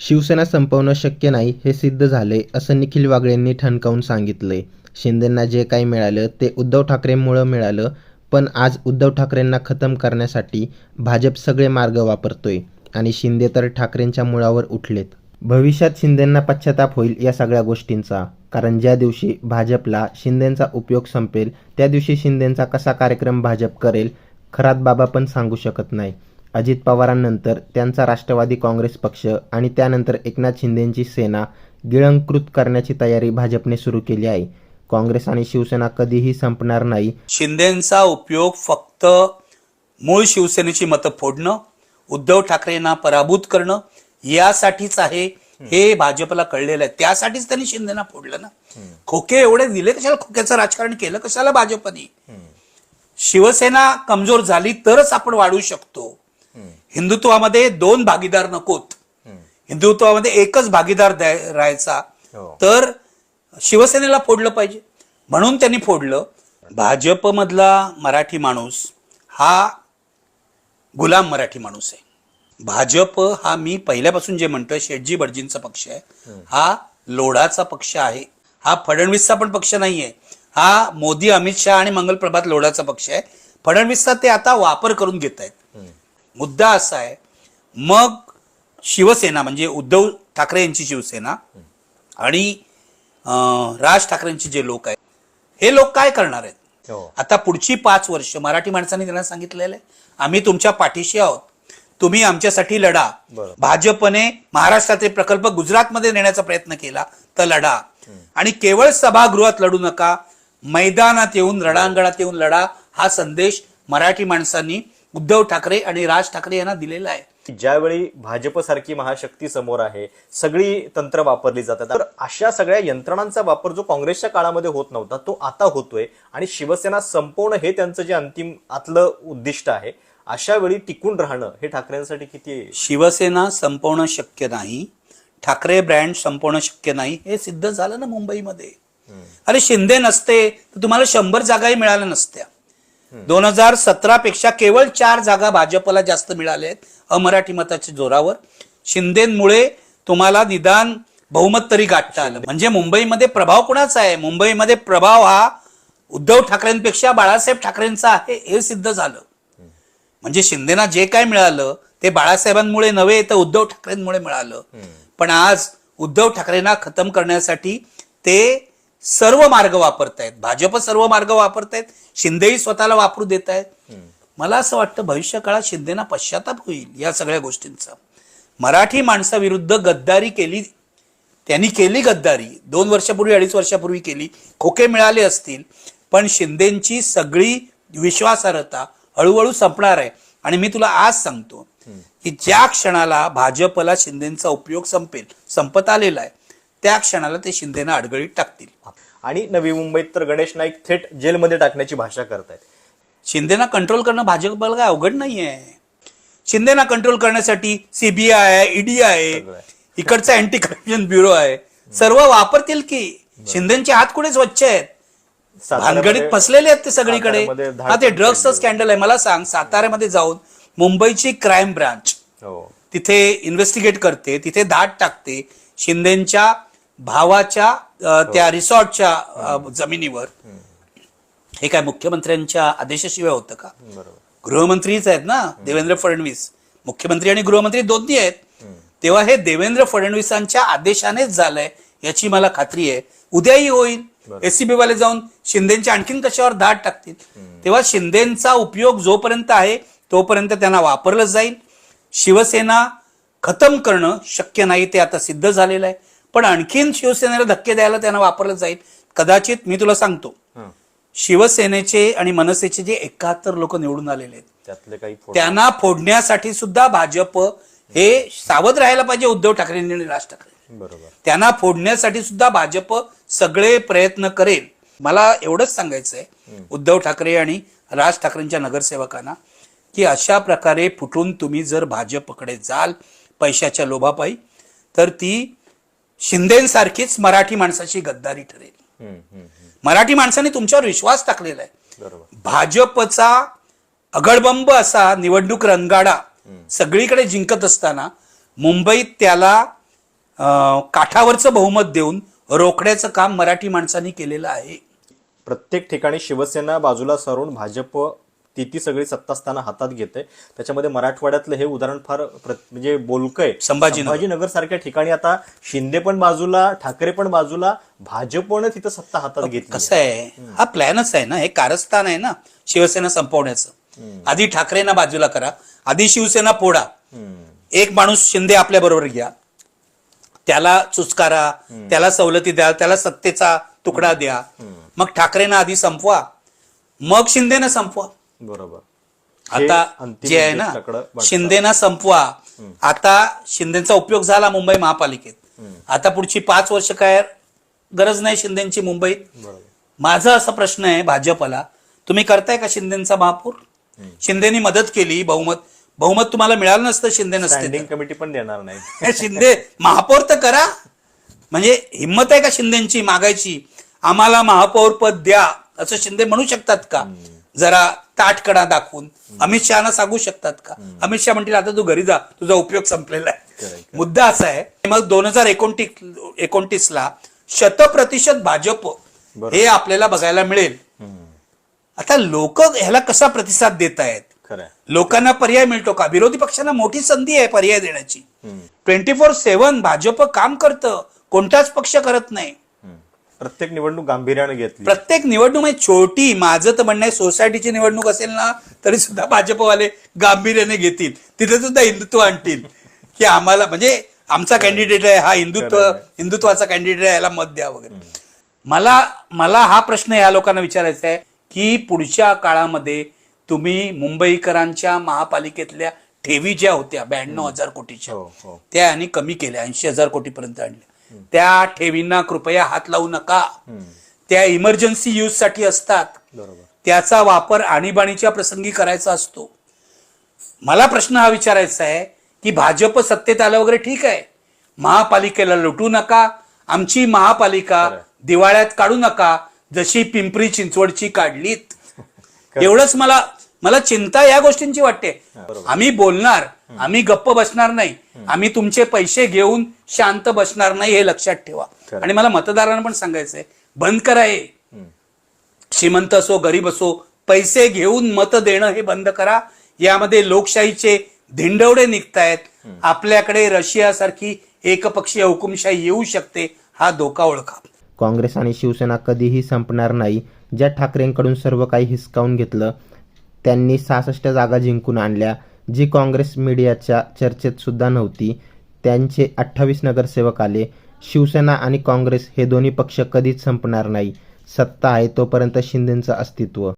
शिवसेना संपवणं शक्य नाही हे सिद्ध झालंय असं निखिल वागळेंनी ठणकावून सांगितलंय. शिंदेंना जे काही मिळालं ते उद्धव ठाकरेंमुळं मिळालं, पण आज उद्धव ठाकरेंना खतम करण्यासाठी भाजप सगळे मार्ग वापरतोय आणि शिंदे तर ठाकरेंच्या मुळावर उठलेत. भविष्यात शिंदेंना पश्चाताप होईल या सगळ्या गोष्टींचा, कारण ज्या दिवशी भाजपला शिंदेंचा उपयोग संपेल त्या दिवशी शिंदेंचा कसा कार्यक्रम भाजप करेल खरात बाबा पण सांगू शकत नाही. अजित पवारांनंतर त्यांचा राष्ट्रवादी काँग्रेस पक्ष आणि त्यानंतर एकनाथ शिंदेंची सेना गिळंकृत करण्याची तयारी भाजपने सुरू केली आहे. काँग्रेस आणि शिवसेना कधीही संपणार नाही. शिंदेंचा उपयोग फक्त मूळ शिवसेनेची मतं फोडणं, उद्धव ठाकरेंना पराभूत करणं यासाठीच आहे हे भाजपला कळलेलं आहे. त्यासाठीच त्यांनी शिंदेना फोडलं ना. खोके एवढे दिले कशाला, खोक्याचं राजकारण केलं कशाला भाजपने. शिवसेना कमजोर झाली तरच आपण वाढू शकतो. हिंदुत्वामध्ये दोन भागीदार नकोत, हिंदुत्वामध्ये एकच भागीदार राहायचा. तर शिवसेनेला फोडलं पाहिजे म्हणून त्यांनी फोडलं. भाजपमधला मराठी माणूस हा गुलाम मराठी माणूस आहे. भाजप हा मी पहिल्यापासून जे म्हणतोय शेटजी भटजींचा पक्ष आहे, हा लोढाचा पक्ष आहे. हा फडणवीसचा पण पक्ष नाहीये. हा मोदी, अमित शहा आणि मंगल प्रभात लोढाचा पक्ष आहे. फडणवीसचा ते आता वापर करून घेत आहेत. मुद्दा असा आहे, मग शिवसेना म्हणजे उद्धव ठाकरे यांची शिवसेना आणि राज ठाकरेंचे जे लोक आहेत, हे लोक काय करणार आहेत आता पुढची 5 वर्ष? मराठी माणसांनी त्यांना सांगितलेलं आहे, आम्ही तुमच्या पाठीशी आहोत, तुम्ही आमच्यासाठी लढा. भाजपने महाराष्ट्राचे प्रकल्प गुजरातमध्ये नेण्याचा प्रयत्न केला तर लढा, आणि केवळ सभागृहात लढू नका, मैदानात येऊन रणांगणात येऊन लढा. हा संदेश मराठी माणसांनी उद्धव ठाकरे आणि राज ठाकरे यांना दिलेला आहे. ज्यावेळी भाजप सारखी महाशक्ती समोर आहे, सगळी तंत्र वापरली जातात, तर अशा सगळ्या यंत्रणांचा वापर जो काँग्रेसच्या काळामध्ये होत नव्हता तो आता होतोय, आणि शिवसेना संपवणं हे त्यांचं जे अंतिम आतलं उद्दिष्ट आहे. अशा वेळी टिकून राहणं हे ठाकरेंसाठी किती? शिवसेना संपवणं शक्य नाही, ठाकरे ब्रँड संपवणं शक्य नाही, हे सिद्ध झालं ना मुंबईमध्ये. अरे शिंदे नसते तर तुम्हाला 100 जागाही मिळाल्या नसत्या. 2017 पेक्षा केवळ 4 जागा भाजपला जास्त मिळाल्या आहेत अमराठी मताच्या जोरावर. शिंदेमुळे तुम्हाला निदान बहुमत तरी गाठता आलं. म्हणजे मुंबईमध्ये प्रभाव कुणाचा आहे? मुंबईमध्ये प्रभाव हा उद्धव ठाकरेंपेक्षा बाळासाहेब ठाकरेंचा आहे हे सिद्ध झालं. म्हणजे शिंदेना जे काय मिळालं ते बाळासाहेबांमुळे नव्हे तर उद्धव ठाकरेंमुळे मिळालं. पण आज उद्धव ठाकरेंना खतम करण्यासाठी ते सर्व मार्ग वापरतायत. भाजप सर्व मार्ग वापरतायत, शिंदेही स्वतःला वापरू देत आहेत. मला असं वाटतं भविष्य काळात शिंदेना पश्चाताप होईल या सगळ्या गोष्टींचा. मराठी माणसाविरुद्ध गद्दारी केली, त्यांनी केली गद्दारी 2 वर्षापूर्वी 2.5 वर्षापूर्वी केली. खोके मिळाले असतील, पण शिंदेची सगळी विश्वासार्हता हळूहळू संपणार आहे. आणि मी तुला आज सांगतो की ज्या क्षणाला भाजपला शिंदेचा उपयोग संपत आलेला आहे, त्या क्षणाला ते शिंदेना अडगळीत टाकतील. आणि नवी मुंबईत तर गणेश नाईक थेट जेलमध्ये टाकण्याची भाषा करतायत. शिंदेना कंट्रोल करणं भाजपला काय अवघड नाहीये. शिंदेना कंट्रोल करण्यासाठी सीबीआय आहे, ईडी आहे, इकडचा अँटी करप्शन ब्युरो आहे, सर्व वापरतील की. शिंदेचे हात कुठे स्वच्छ आहेत? भानगडीत फसलेले आहेत ते सगळीकडे. हा ते ड्रग्सचं स्कॅन्डल आहे. मला सांग, साताऱ्यामध्ये जाऊन मुंबईची क्राईम ब्रांच तिथे इन्व्हेस्टिगेट करते, तिथे धाड टाकते शिंदेच्या भावाच्या त्या रिसॉर्टच्या जमिनीवर. हे काय मुख्यमंत्र्यांच्या आदेशाशिवाय होतं का? गृहमंत्रीच आहेत ना देवेंद्र फडणवीस, मुख्यमंत्री आणि गृहमंत्री दोन्ही आहेत. तेव्हा हे देवेंद्र फडणवीसांच्या आदेशानेच झालंय याची मला खात्री आहे. उद्याही होईल. एसीबी वाले जाऊन शिंदेच्या आणखीन कशावर धाड टाकतील. तेव्हा शिंदेचा उपयोग जोपर्यंत आहे तोपर्यंत त्यांना वापरलं जाईल. शिवसेना खतम करणं शक्य नाही, ते आता सिद्ध झालेलं आहे. पण आणखीन शिवसेनेला धक्के द्यायला त्यांना वापरलं जाईल. कदाचित मी तुला सांगतो, शिवसेनेचे आणि मनसेचे जे 71 लोक निवडून आलेले आहेत त्यातले काही त्यांना फोडण्यासाठी सुद्धा भाजप हे सावध राहायला पाहिजे. उद्धव ठाकरेंनी आणि राज ठाकरे, बरोबर, त्यांना फोडण्यासाठी सुद्धा भाजप सगळे प्रयत्न करेल. मला एवढंच सांगायचंय उद्धव ठाकरे आणि राज ठाकरेंच्या नगरसेवकांना की अशा प्रकारे फुटून तुम्ही जर भाजपकडे जाल पैशाच्या लोभापायी, तर ती शिंदेसारखीच मराठी माणसाची गद्दारी ठरेल. मराठी माणसाने तुमच्यावर विश्वास टाकलेला आहे. भाजपचा अगडबंब असा निवडणूक रंगाडा सगळीकडे जिंकत असताना मुंबईत त्याला काठावरचं बहुमत देऊन रोखण्याचं काम मराठी माणसांनी केलेलं आहे. प्रत्येक ठिकाणी शिवसेना बाजूला सारून भाजप ती सगळी सत्तास्थानं हातात घेते. त्याच्यामध्ये मराठवाड्यातलं हे उदाहरण फार म्हणजे बोलकंय. संभाजीनगर सारख्या ठिकाणी आता शिंदे पण बाजूला, ठाकरे पण बाजूला, भाजपनं तिथं सत्ता हातात घेतली. कसं आहे, हा प्लॅनच आहे ना, हे कारस्थान आहे ना शिवसेना संपवण्याचं. आधी ठाकरेंना बाजूला करा, आधी शिवसेना फोडा, एक माणूस शिंदे आपल्या बरोबर घ्या, त्याला चुचकारा, त्याला सवलती द्या, त्याला सत्तेचा तुकडा द्या, मग ठाकरेंना आधी संपवा, मग शिंदेना संपवा. बरोबर. आता जे आहे ना, शिंदेना संपवा. आता शिंदेचा उपयोग झाला मुंबई महापालिकेत, आता पुढची 5 वर्ष काय गरज नाही शिंदेची मुंबईत. माझा असा प्रश्न आहे भाजपला, तुम्ही करताय का शिंदेचा महापौर? शिंदेनी मदत केली, बहुमत तुम्हाला मिळालं नसतं शिंदे नसते. स्टँडिंग कमिटी पण देणार नाही. शिंदे महापौर तर करा. म्हणजे हिंमत आहे का शिंदेची मागायची, आम्हाला महापौर पद द्या असं शिंदे म्हणू शकतात का? जरा ताटकडा दाखवून अमित शहाना सांगू शकतात का? अमित शहा म्हणतील आता तू घरी जा, तुझा उपयोग संपलेला आहे. मुद्दा असा आहे, मग 2029ला 100% भाजप हे आपल्याला बघायला मिळेल. आता लोक ह्याला कसा प्रतिसाद देत आहेत? लोकांना पर्याय मिळतो का? विरोधी पक्षांना मोठी संधी आहे पर्याय देण्याची. 24/7 भाजप काम करतं, कोणताच पक्ष करत नाही. प्रत्येक निवडणूक गांभीर्याने घेतली. प्रत्येक निवडणूक म्हणजे छोटी, माझं तर म्हणणं आहे सोसायटीची निवडणूक असेल ना तरी सुद्धा भाजपवाले गांभीर्याने घेतील, तिथे सुद्धा हिंदुत्व आणतील की आम्हाला म्हणजे आमचा कॅन्डिडेट आहे हा हिंदुत्वाचा कॅन्डिडेट आहे, याला मत द्या वगैरे. मला हा प्रश्न या लोकांना विचारायचा आहे की पुढच्या काळामध्ये तुम्ही मुंबईकरांच्या महापालिकेतल्या ठेवी ज्या होत्या 92,000 कोटीच्या, त्या आणि कमी केल्या, 80,000 कोटीपर्यंत आणल्या. त्या ठेवींना कृपया हात लावू नका. त्या इमर्जन्सी यूज साठी असतात, त्याचा वापर आणीबाणीच्या प्रसंगी करायचा असतो. मला प्रश्न हा विचारायचा आहे की भाजप सत्तेत आलं वगैरे ठीक आहे, महापालिकेला लुटू नका, आमची महापालिका दिवाळ्यात काढू नका जशी पिंपरी चिंचवडची काढलीत. एवढंच मला चिंता या गोष्टींची वाटते. आम्ही बोलणार, आम्ही गप्प बसणार नाही, आम्ही तुमचे पैसे घेऊन शांत बसणार नाही, हे लक्षात ठेवा. आणि मला मतदारांना पण सांगायचंय, बंद करा हे. श्रीमंत असो गरीब असो, पैसे घेऊन मत देणं हे बंद करा. यामध्ये लोकशाहीचे धिंडवडे निघतायत. आपल्याकडे रशियासारखी एकपक्षीय हुकुमशाही येऊ शकते, हा धोका ओळखा. काँग्रेस आणि शिवसेना कधीही संपणार नाही. ज्या ठाकरेंकडून सर्व काही हिसकावून घेतलं, त्यांनी 66 जागा जिंकून आणल्या, जी काँग्रेस मीडियाच्या चर्चेत सुद्धा नव्हती. त्यांचे 28 नगरसेवक आले. शिवसेना आणि काँग्रेस हे दोन्ही पक्ष कधीच संपणार नाही. सत्ता आहे तोपर्यंत शिंदेचं अस्तित्व.